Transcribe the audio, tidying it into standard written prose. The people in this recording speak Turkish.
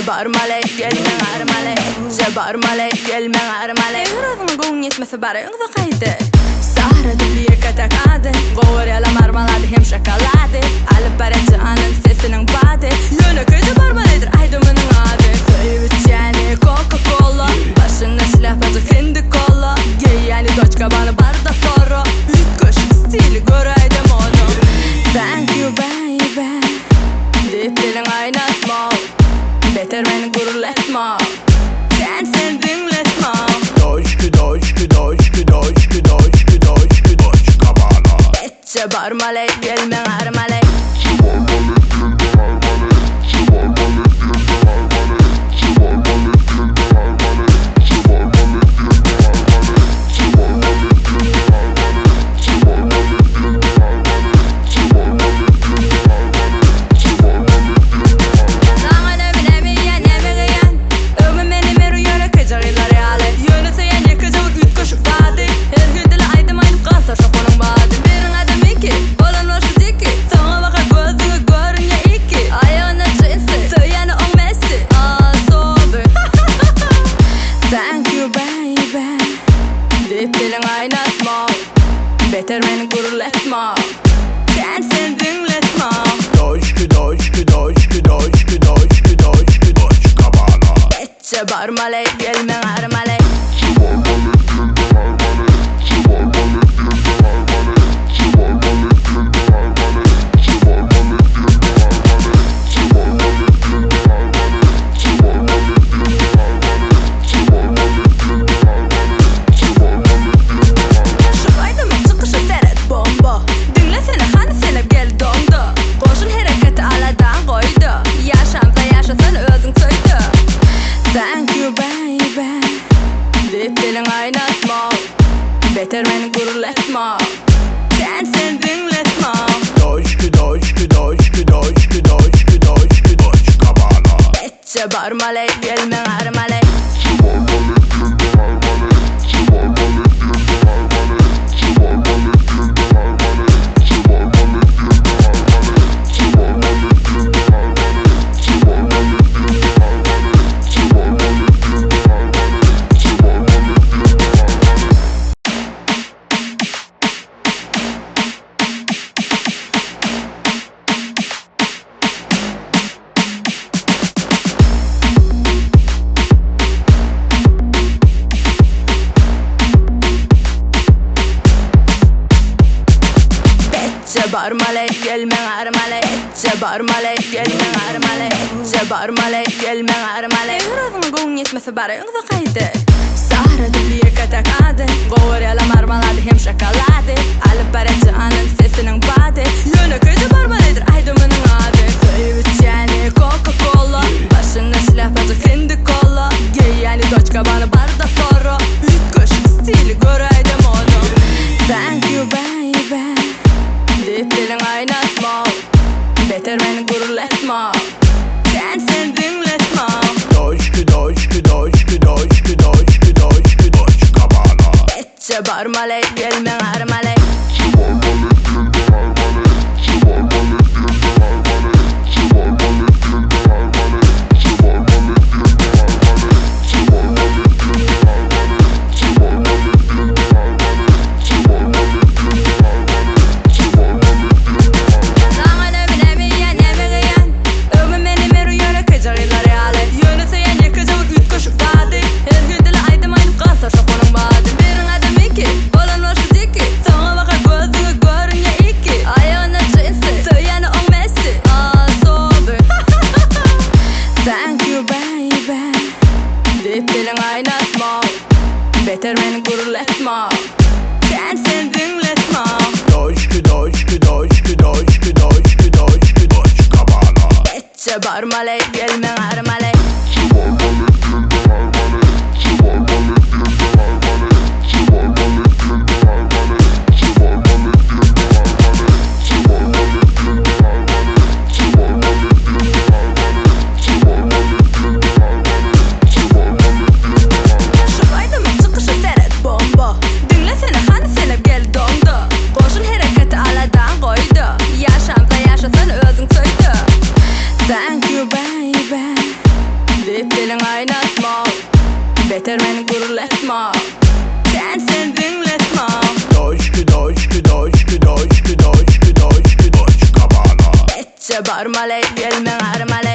Barmaley gelme armaley Barmaley gelme armaley Rodun gun yetmese bare ungda qaydı Sahra diliye katakade Govarela marmalade hem şokolade Alıp baracı anın sesinin bade Yöne köyde barmaleydir aydımının adı Köyüt yani Coca-Cola Başında silah bazı hindi kola Gey yani doçka bana barda foro Hükkoş stili göreydim onu Thank you baby Deyip dilin aynatma Beter beni gururlatma Sen dinletma Doşku doşku doşku doşku doşku doşku doşka bana Etçe barmaley gelme armaley Beter beni gururlatma Sen dinletma Doşku doşku doşku doşku doşku doşku doşka bana Etçe barmaley gelme armaley Thank you baby Deyip dilin aynatma Beter beni gururlatma Sen dinletma Doşku doşku doşku doşku doşku doşku doşka bana Etçe barmaley gelme armaley Barmaley gelme armaley Barmaley gelme armaley Barmaley gelme armaley Rodun gun yetmese bare ungda qaydı Sahra diliye katakade Govarela marmalade hem şokolade Alıp baracı anın sesinin bade Yöne köyde barmaleydir aydımının adı Köyüt yani Coca-Cola Başında silah bazı hindi kola Gey yani doçka bana barda foro Hükkoş stili göreydim onu Thank you baby Deyip dilin aynatma Beter beni gururlatma Sen dinletma Doşku doşku doşku doşku doşku doşku doşka bana Etçe barmaley gelme armaley Beter beni gururlatma Sen dinletma Doşku doşku doşku doşku doşku doşku doşka bana Etçe barmaley gelme armaley Dinle Beter meni gurletma, sen dinletma. Doşku doşku doşku doşku doşku doşku doşku bana. Etçe barmalay gelmen armalay